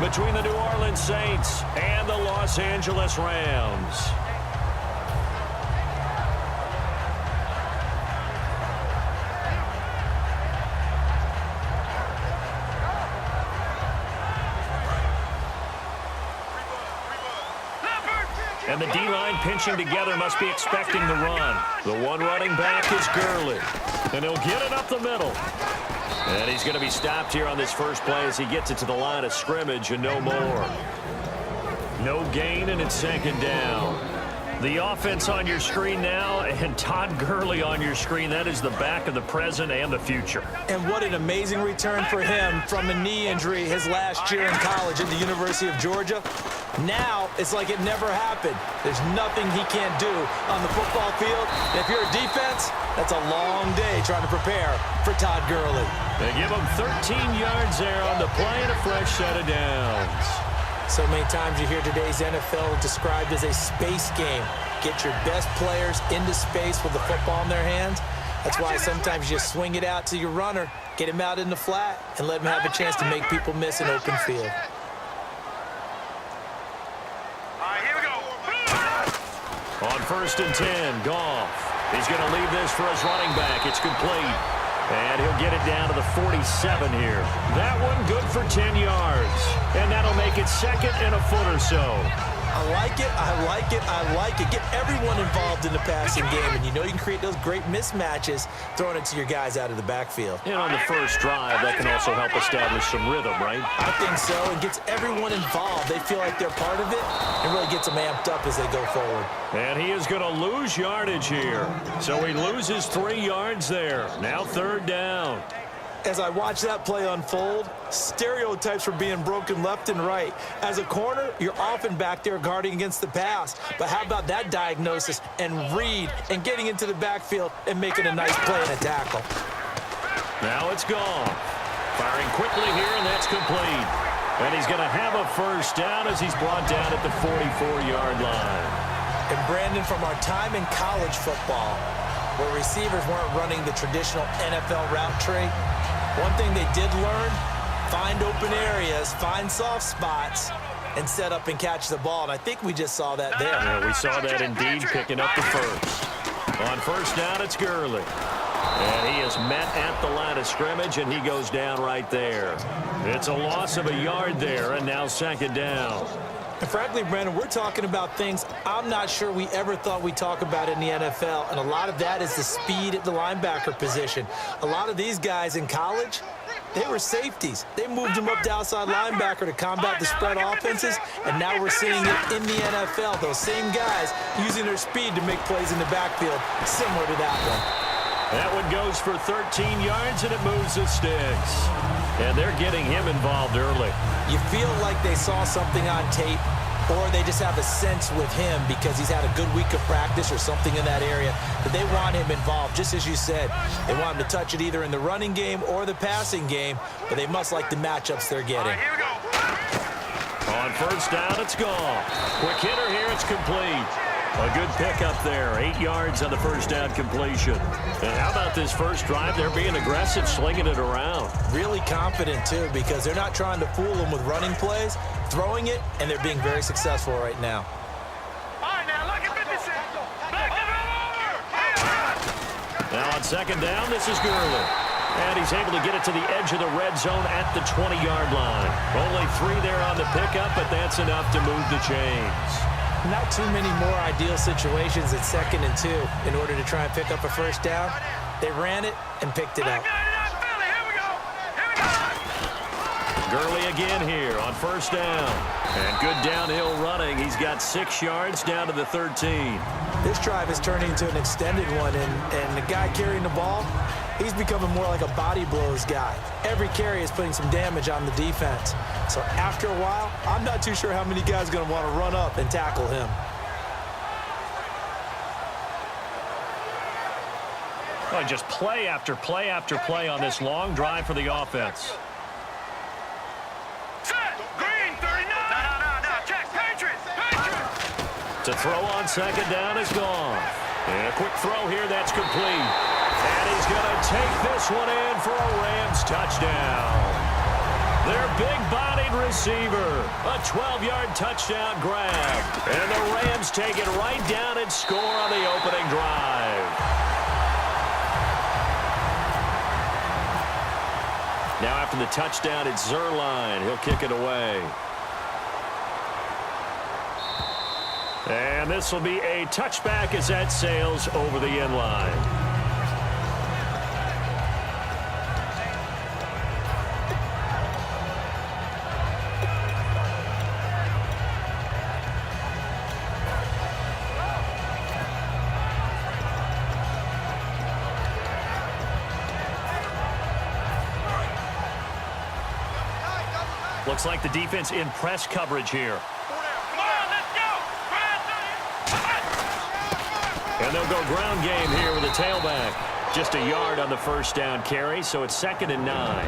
between the New Orleans Saints and the Los Angeles Rams. And the D-line pinching together must be expecting the run. The one running back is Gurley. And he'll get it up the middle. And he's going to be stopped here on this first play as he gets it to the line of scrimmage and no more. No gain, and it's second down. The offense on your screen now, and Todd Gurley on your screen. That is the back of the present and the future. And what an amazing return for him from a knee injury his last year in college at the University of Georgia. Now, it's like it never happened. There's nothing he can't do on the football field. And if you're a defense, that's a long day trying to prepare for Todd Gurley. They give him 13 yards there on the play and a fresh set of downs. So many times you hear today's NFL described as a space game. Get your best players into space with the football in their hands. That's why sometimes you just swing it out to your runner, get him out in the flat, and let him have a chance to make people miss an open field. On 1st and 10, Goff. He's going to leave this for his running back. It's complete. And he'll get it down to the 47 here. That one good for 10 yards. And that'll make it second and a foot or so. I like it, I like it, I like it. Get everyone involved in the passing game, and you know you can create those great mismatches throwing it to your guys out of the backfield. And on the first drive, that can also help establish some rhythm, right? I think so. It gets everyone involved. They feel like they're part of it, and really gets them amped up as they go forward. And he is going to lose yardage here. So he loses 3 yards there. Now third down. As I watch that play unfold, stereotypes are being broken left and right. As a corner, you're often back there guarding against the pass. But how about that diagnosis and read and getting into the backfield and making a nice play and a tackle? Now it's gone. Firing quickly here, and that's complete. And he's going to have a first down as he's brought down at the 44-yard line. And Brandon, from our time in college football, where receivers weren't running the traditional NFL route tree, one thing they did learn, find open areas, find soft spots, and set up and catch the ball. And I think we just saw that there. Yeah, we saw that indeed, picking up the first. On first down, it's Gurley. And he is met at the line of scrimmage, and he goes down right there. It's a loss of a yard there, and now second down. And frankly, Brandon, we're talking about things I'm not sure we ever thought we'd talk about in the NFL, and a lot of that is the speed at the linebacker position. A lot of these guys in college, they were safeties. They moved them up to outside linebacker to combat the spread offenses, and now we're seeing it in the NFL. Those same guys using their speed to make plays in the backfield, similar to that one. That one goes for 13 yards, and it moves the sticks. And they're getting him involved early. You feel like they saw something on tape, or they just have a sense with him because he's had a good week of practice or something in that area, that they want him involved, just as you said. They want him to touch it either in the running game or the passing game, but they must like the matchups they're getting. On first down, it's gone. Quick hitter here, it's complete. A good pickup there, 8 yards on the first down completion. And how about this first drive? They're being aggressive, slinging it around. Really confident, too, because they're not trying to fool them with running plays, throwing it, and they're being very successful right now. Now on second down, this is Gurley. And he's able to get it to the edge of the red zone at the 20-yard line. Only 3 there on the pickup, but that's enough to move the chains. Not too many more ideal situations at 2nd and 2 in order to try and pick up a first down. They ran it and picked it up. Gurley again here on first down. And good downhill running. He's got 6 yards down to the 13. This drive is turning into an extended one, and the guy carrying the ball, he's becoming more like a body blows guy. Every carry is putting some damage on the defense. So after a while, I'm not too sure how many guys are going to want to run up and tackle him. Well, just play after play after play on this long drive for the offense. To throw on second down is gone. And a quick throw here, that's complete. And he's going to take this one in for a Rams touchdown. Their big-bodied receiver. A 12-yard touchdown grab. And the Rams take it right down and score on the opening drive. Now after the touchdown, it's Zerline. He'll kick it away. And this will be a touchback as that sails over the end line. Looks like the defense in press coverage here. And they'll go ground game here with a tailback. Just a yard on the first down carry, so it's 2nd and 9.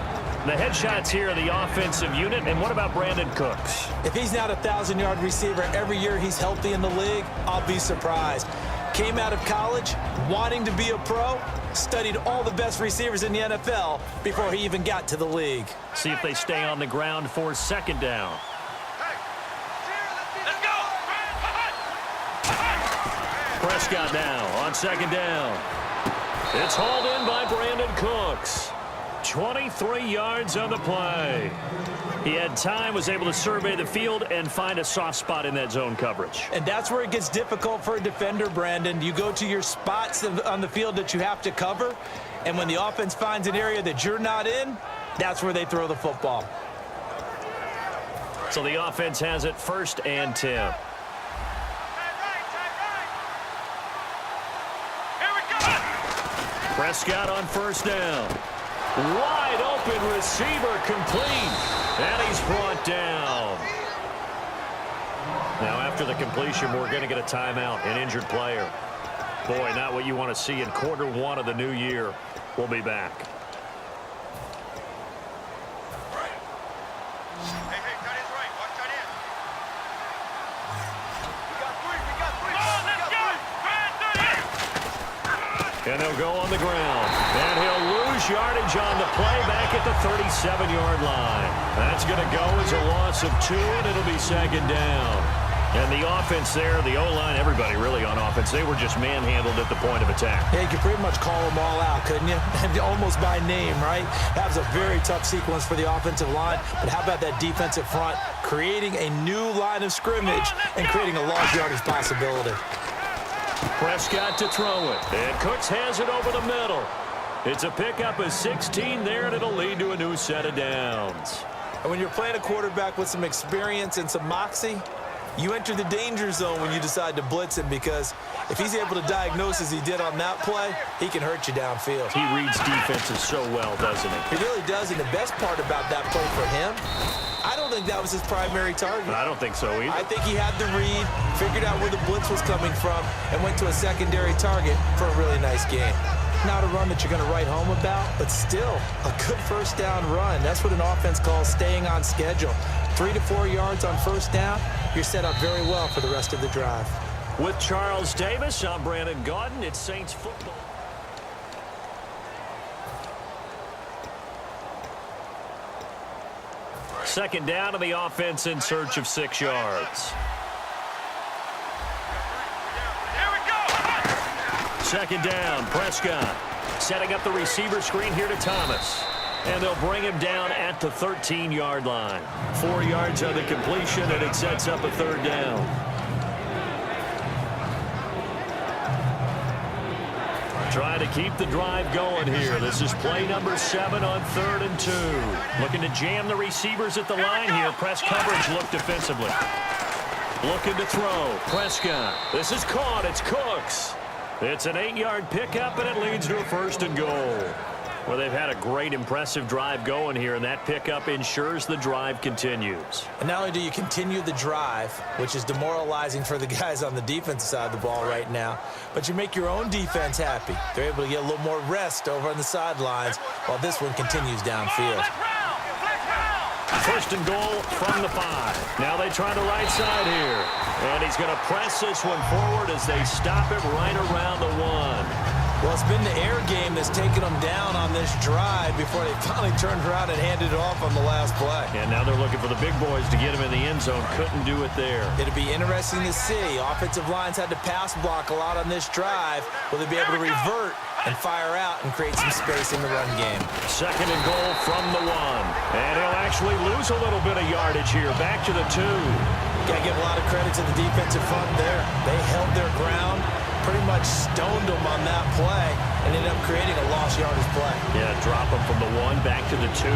The headshots here are the offensive unit. And what about Brandon Cooks? If he's not a 1,000-yard receiver every year he's healthy in the league, I'll be surprised. Came out of college wanting to be a pro, studied all the best receivers in the NFL before he even got to the league. See if they stay on the ground for 2nd down. Prescott now on 2nd down. It's hauled in by Brandon Cooks. 23 yards on the play. He had time, was able to survey the field and find a soft spot in that zone coverage. And that's where it gets difficult for a defender, Brandon. You go to your spots on the field that you have to cover, and when the offense finds an area that you're not in, that's where they throw the football. So the offense has it 1st and 10. Prescott on 1st down. Wide open receiver complete. And he's brought down. Now after the completion, we're going to get a timeout, an injured player. Boy, not what you want to see in quarter 1 of the new year. We'll be back. And they'll go on the ground. And he'll lose yardage on the play back at the 37-yard line. That's going to go as a loss of 2, and it'll be 2nd down. And the offense there, the O-line, everybody really on offense, they were just manhandled at the point of attack. Yeah, you could pretty much call them all out, couldn't you? Almost by name, right? That was a very tough sequence for the offensive line. But how about that defensive front creating a new line of scrimmage and creating a large yardage possibility? Prescott to throw it. And Cooks has it over the middle. It's a pickup of 16 there, and it'll lead to a new set of downs. And when you're playing a quarterback with some experience and some moxie, you enter the danger zone when you decide to blitz him, because if he's able to diagnose as he did on that play, he can hurt you downfield. He reads defenses so well, doesn't he? He really does, and the best part about that play for him, I don't think that was his primary target. I don't think so either. I think he had the read, figured out where the blitz was coming from, and went to a secondary target for a really nice game. Not a run that you're going to write home about, but still a good 1st down run. That's what an offense calls staying on schedule. 3 to 4 yards on 1st down, you're set up very well for the rest of the drive. With Charles Davis, I'm Brandon Gaudin. It's Saints football. Second down to the offense in search of 6 yards. Second down, Prescott setting up the receiver screen here to Thomas. And they'll bring him down at the 13-yard line. 4 yards on the completion, and it sets up a 3rd down. Trying to keep the drive going here. This is play number 7 on 3rd and 2. Looking to jam the receivers at the line here. Press coverage look defensively. Looking to throw. Prescott. This is caught. It's Cooks. It's an 8-yard pickup, and it leads to a 1st and goal. Well, they've had a great, impressive drive going here, and that pickup ensures the drive continues. And not only do you continue the drive, which is demoralizing for the guys on the defensive side of the ball right now, but you make your own defense happy. They're able to get a little more rest over on the sidelines while this one continues downfield. 1st and goal from the 5. Now they try the right side here. And he's going to press this one forward as they stop it right around the 1. Well, it's been the air game that's taken them down on this drive before they finally turned around and handed it off on the last play. And now they're looking for the big boys to get him in the end zone. Couldn't do it there. It'll be interesting to see. Offensive lines had to pass block a lot on this drive. Will they be able to revert and fire out and create some space in the run game? Second and goal from the 1. And he'll actually lose a little bit of yardage here. Back to the 2. Got to give a lot of credit to the defensive front there. They held their ground, pretty much stoned them on that play, and ended up creating a lost yardage play. Yeah, drop them from the 1 back to the 2.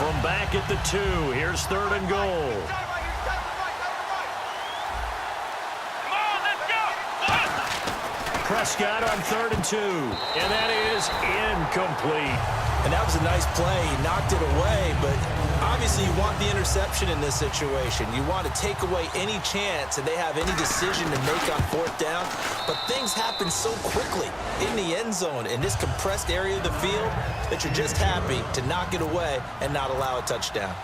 From back at the 2, here's third and goal. Prescott on third and 2, and that is incomplete. And that was a nice play. He knocked it away, but obviously you want the interception in this situation. You want to take away any chance that they have any decision to make on fourth down. But things happen so quickly in the end zone in this compressed area of the field that you're just happy to knock it away and not allow a touchdown.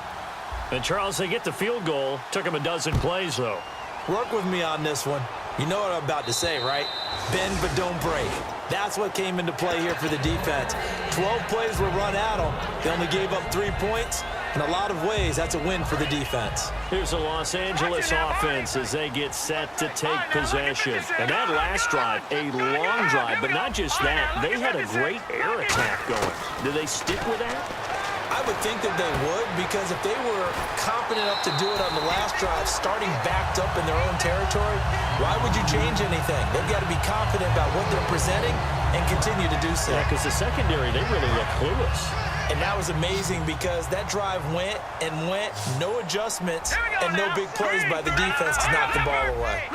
And, Charles, they get the field goal. Took them a dozen plays, though. Work with me on this one. You know what I'm about to say, right? Bend but don't break. That's what came into play here for the defense. 12 plays were run at them. They only gave up 3 points. In a lot of ways, that's a win for the defense. Here's the Los Angeles offense as they get set to take possession. And that last drive, a long drive, but not just that. They had a great air attack going. Do they stick with that? I would think that they would, because if they were confident enough to do it on the last drive, starting backed up in their own territory, why would you change anything? They've got to be confident about what they're presenting and continue to do so. Yeah, because the secondary, they really look clueless. And that was amazing because that drive went and went, no adjustments, and no big plays by the defense to knock the ball away.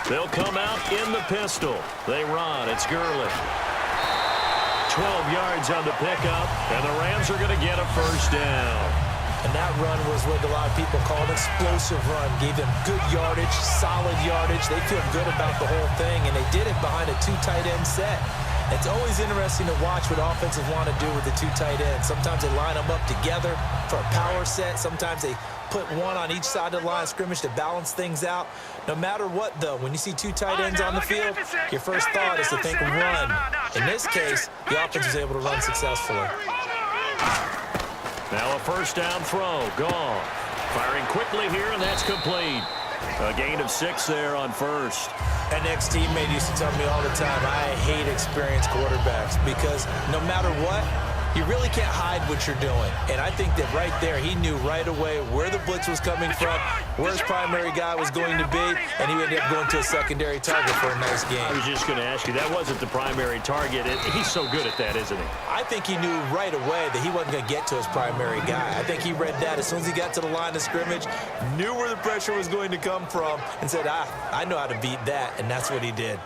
They'll come out in the pistol. They run. It's Gurley. 12 yards on the pickup, and the Rams are going to get a first down. And that run was what a lot of people call an explosive run. Gave them good yardage, solid yardage. They feel good about the whole thing, and they did it behind a 2 tight end set. It's always interesting to watch what offenses want to do with the 2 tight ends. Sometimes they line them up together for a power set. Sometimes they put one on each side of the line of scrimmage to balance things out. No matter what, though, when you see 2 tight ends on the field, your first thought is to think run. In this case, the offense was able to run successfully. Now a first down throw. Goff firing quickly here, and that's complete. A gain of 6 there on first. An ex-teammate used to tell me all the time, I hate experienced quarterbacks because no matter what, you really can't hide what you're doing. And I think that right there, he knew right away where the blitz was coming from, where his primary guy was going to be, and he ended up going to a secondary target for a nice game. I was just going to ask you, that wasn't the primary target. He's so good at that, isn't he? I think he knew right away that he wasn't going to get to his primary guy. I think he read that as soon as he got to the line of scrimmage, knew where the pressure was going to come from, and said, I know how to beat that, and that's what he did.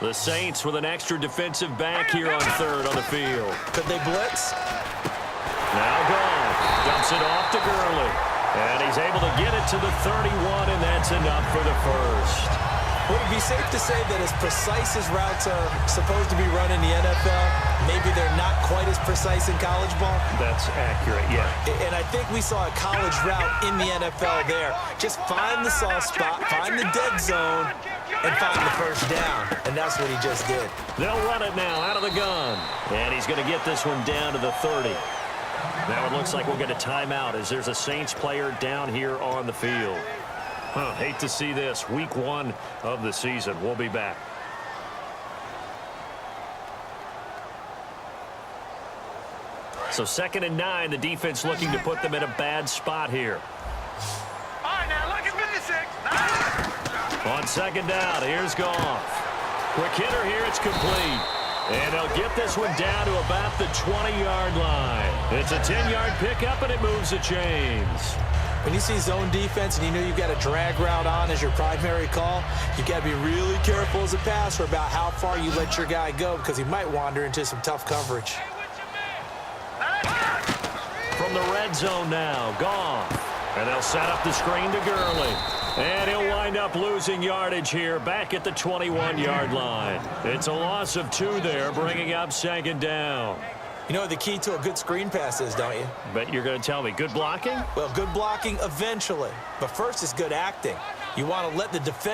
The Saints with an extra defensive back here on third on the field. Could they blitz? Now Goff dumps it off to Gurley. And he's able to get it to the 31, and that's enough for the first. Would it be safe to say that as precise as routes are supposed to be run in the NFL, maybe they're not quite as precise in college ball? That's accurate, yeah. And I think we saw a college route in the NFL there. Just find the soft spot, find the dead zone, and find the first down. And that's what he just did. They'll run it now out of the gun. And he's going to get this one down to the 30. Now it looks like we'll get a timeout as there's a Saints player down here on the field. Hate to see this. Week 1 of the season. We'll be back. So 2nd and 9. The defense looking to put them in a bad spot here. All right, now look at 56. On 2nd down, here's Goff. Quick hitter here. It's complete. And they'll get this one down to about the 20-yard line. It's a 10-yard pickup, and it moves the chains. When you see zone defense and you know you've got a drag route on as your primary call, you've got to be really careful as a passer about how far you let your guy go because he might wander into some tough coverage. From the red zone now, Goff. And they'll set up the screen to Gurley. And he'll wind up losing yardage here back at the 21-yard line. It's a loss of 2 there, bringing up 2nd down. You know what the key to a good screen pass is, don't you? But you're going to tell me, good blocking? Well, good blocking eventually. But first is good acting. You want to let the defender